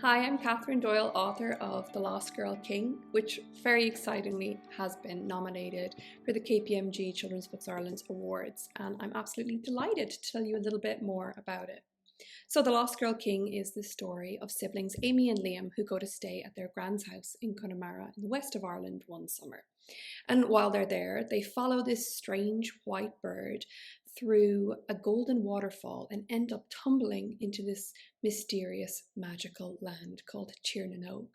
Hi, I'm Catherine Doyle, author of The Lost Girl King, which very excitingly has been nominated for the KPMG Children's Books Ireland Awards, and I'm absolutely delighted to tell you a little bit more about it. So, The Lost Girl King is the story of siblings Amy and Liam who go to stay at their grand's house in Connemara in the west of Ireland one summer. And while they're there, they follow this strange white bird through a golden waterfall and end up tumbling into this mysterious magical land called Tirnanog.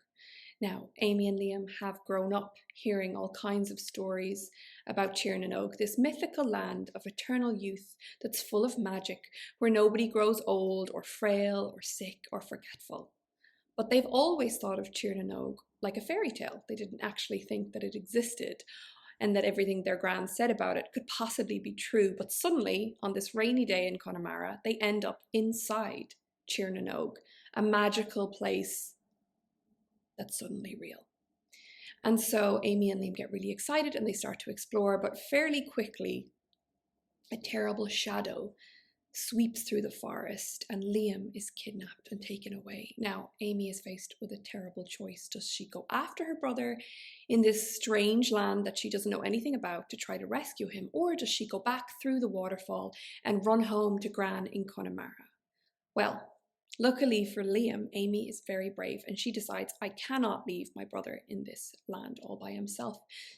Now, Amy and Liam have grown up hearing all kinds of stories about Tirnanog, this mythical land of eternal youth that's full of magic, where nobody grows old or frail or sick or forgetful. But they've always thought of Tirnanog like a fairy tale. They didn't actually think that it existed and that everything their grand said about it could possibly be true. But suddenly, on this rainy day in Connemara, they end up inside Tirnanog, a magical place that's suddenly real. And so Amy and Liam get really excited and they start to explore, but fairly quickly, a terrible shadow sweeps through the forest and Liam is kidnapped and taken away. Now, Amy is faced with a terrible choice. Does she go after her brother in this strange land that she doesn't know anything about to try to rescue him, or does she go back through the waterfall and run home to Gran in Connemara? Well, luckily for Liam, Amy is very brave and she decides, I cannot leave my brother in this land all by himself.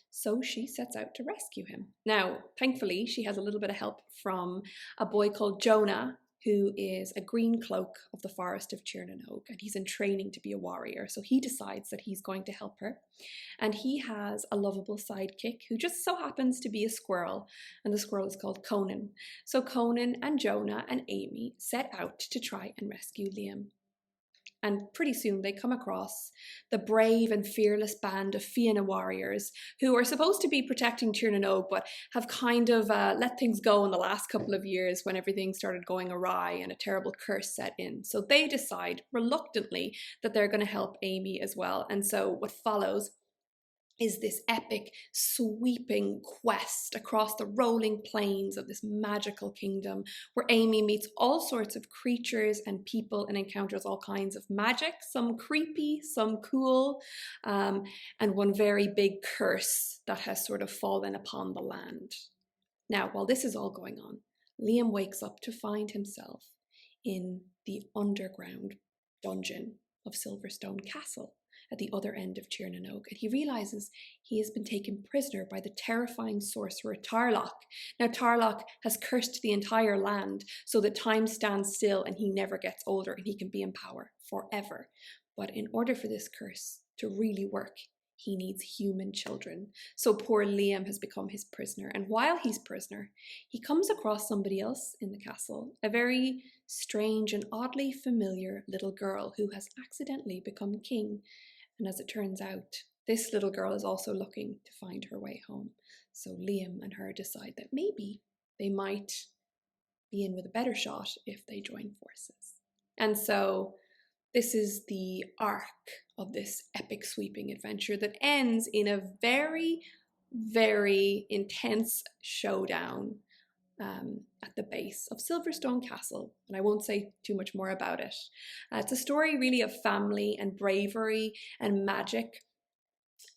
So she sets out to rescue him. Now, thankfully, she has a little bit of help from a boy called Jonah, who is a green cloak of the forest of Tirnanog, and he's in training to be a warrior. So he decides that he's going to help her. And he has a lovable sidekick who just so happens to be a squirrel, and the squirrel is called Conan. So Conan and Jonah and Amy set out to try and rescue Liam. And pretty soon they come across the brave and fearless band of Fianna warriors who are supposed to be protecting Tirnanog, but have kind of let things go in the last couple of years when everything started going awry and a terrible curse set in. So they decide reluctantly that they're going to help Amy as well. And so what follows is this epic, sweeping quest across the rolling plains of this magical kingdom where Amy meets all sorts of creatures and people and encounters all kinds of magic, some creepy, some cool, and one very big curse that has sort of fallen upon the land. Now, while this is all going on, Liam wakes up to find himself in the underground dungeon of Silverstone Castle at the other end of Tirnanog, and he realizes he has been taken prisoner by the terrifying sorcerer Tarlock. Now, Tarlock has cursed the entire land so that time stands still and he never gets older and he can be in power forever. But in order for this curse to really work, he needs human children. So poor Liam has become his prisoner. And while he's prisoner, he comes across somebody else in the castle, a very strange and oddly familiar little girl who has accidentally become king. And as it turns out, this little girl is also looking to find her way home. So Liam and her decide that maybe they might be in with a better shot if they join forces. And so this is the arc of this epic sweeping adventure that ends in a very, very intense showdown at the base of Silverstone Castle, and I won't say too much more about it. It's a story really of family and bravery and magic,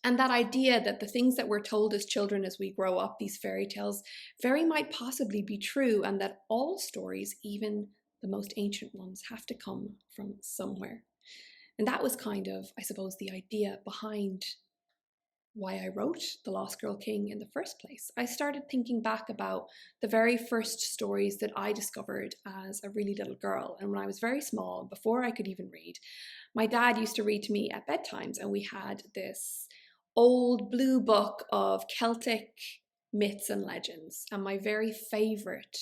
and that idea that the things that we're told as children as we grow up, these fairy tales, very might possibly be true, and that all stories, even the most ancient ones, have to come from somewhere. And that was kind of, I suppose, the idea behind why I wrote The Lost Girl King in the first place. I started thinking back about the very first stories that I discovered as a really little girl. And when I was very small, before I could even read, my dad used to read to me at bedtimes, and we had this old blue book of Celtic myths and legends. And my very favourite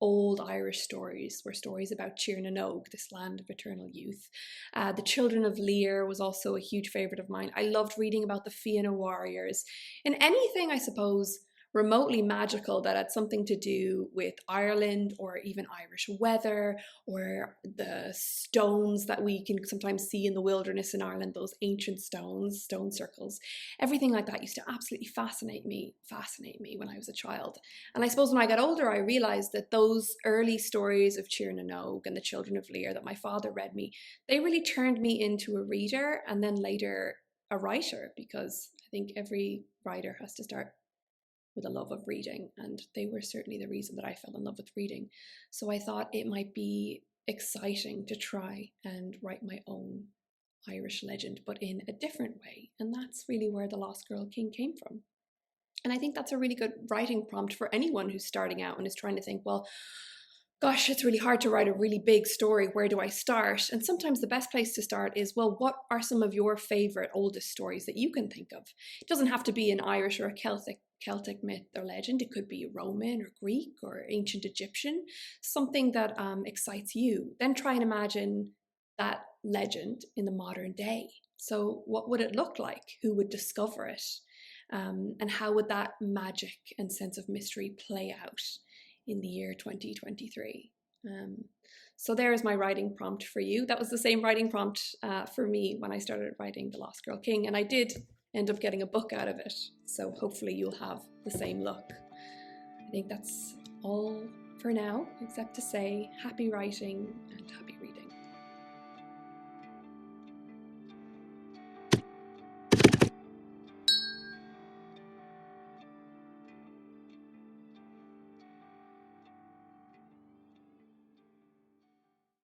old Irish stories were stories about Tirnanog, this land of eternal youth. The Children of Lear was also a huge favourite of mine. I loved reading about the Fianna warriors and anything, I suppose, remotely magical that had something to do with Ireland or even Irish weather or the stones that we can sometimes see in the wilderness in Ireland, those ancient stones, stone circles. Everything like that used to absolutely fascinate me when I was a child. And I suppose when I got older, I realized that those early stories of Tír na Nog and the Children of Lear that my father read me, they really turned me into a reader and then later a writer, because I think every writer has to start with a love of reading, and they were certainly the reason that I fell in love with reading. So I thought it might be exciting to try and write my own Irish legend, but in a different way. And that's really where The Lost Girl King came from. And I think that's a really good writing prompt for anyone who's starting out and is trying to think, well, gosh, it's really hard to write a really big story. Where do I start? And sometimes the best place to start is, well, what are some of your favorite oldest stories that you can think of? It doesn't have to be an Irish or a Celtic myth or legend. It could be Roman or Greek or ancient Egyptian, something that excites you. Then try and imagine that legend in the modern day. So what would it look like? Who would discover it? And how would that magic and sense of mystery play out in the year 2023? So there's my writing prompt for you. That was the same writing prompt for me when I started writing The Lost Girl King, and I did end up getting a book out of it. So hopefully you'll have the same luck. I think that's all for now, except to say happy writing and happy